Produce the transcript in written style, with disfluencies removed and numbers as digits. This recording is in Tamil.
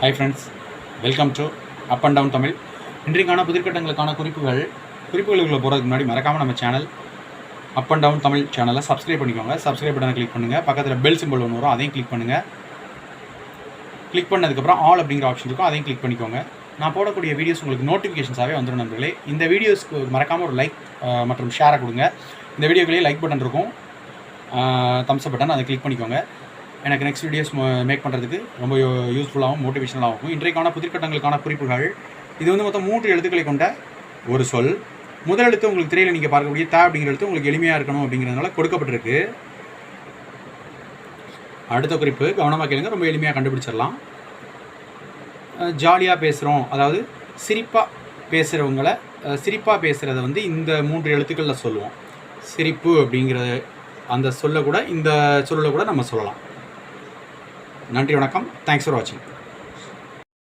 Hi friends, welcome to up and down Tamil. இன்றைக்கான புதிர்கட்டங்களுக்கான குறிப்புகளுக்குள்ள போகிறதுக்கு முன்னாடி மறக்காமல் நம்ம channel up and down Tamil சேனலை சப்ஸ்கிரைப் பண்ணிக்கோங்க. சப்ஸ்கிரைப் பட்டனை கிளிக் பண்ணுங்கள். பக்கத்தில் பெல் சிம்பிள் ஒன்று வரும், அதையும் கிளிக் பண்ணுங்கள். கிளிக் பண்ணதுக்கப்புறம் ஆல் அப்படிங்கிற ஆப்ஷன் இருக்கும், அதையும் கிளிக் பண்ணிக்கோங்க. நான் போடக்கூடிய வீடியோஸ் உங்களுக்கு நோட்டிஃபிகேஷன்ஸாகவே வந்துடும் நண்பர்களே. இந்த வீடியோஸ்க்கு மறக்காமல் ஒரு லைக் மற்றும் ஷேரை கொடுங்க. இந்த வீடியோக்குள்ளேயே லைக் பட்டன் இருக்கும், தம்ஸ் அப் பட்டன், அதை கிளிக் பண்ணிக்கோங்க. எனக்கு நெக்ஸ்ட் வீடியோஸ் மேக் பண்ணுறதுக்கு ரொம்ப யூஸ்ஃபுல்லாகவும் மோட்டிவேஷனலாகவும் இருக்கும். இன்றைக்கான புதிர்கட்டங்களுக்கான குறிப்புகள். இது மொத்தம் 3 எழுத்துக்களை கொண்ட ஒரு சொல். முதல் எழுத்து உங்களுக்கு திரையில் நீங்கள் பார்க்கக்கூடிய த அப்படிங்கிற எழுத்து உங்களுக்கு எளிமையாக இருக்கணும் அப்படிங்கிறதுனால கொடுக்கப்பட்டிருக்கு. அடுத்த குறிப்பு கவனமாக கேளுங்க, ரொம்ப எளிமையாக கண்டுபிடிச்சிடலாம். ஜாலியாக பேசுகிறோம், அதாவது சிரிப்பாக பேசுகிறவங்கள சிரிப்பாக பேசுகிறத இந்த 3 எழுத்துக்களில் சொல்லுவோம். சிரிப்பு அப்படிங்கிற அந்த சொல்ல கூட இந்த சொல்ல கூட நம்ம சொல்லலாம். நன்றி, வணக்கம். தேங்க்ஸ் ஃபார் வாட்சிங்.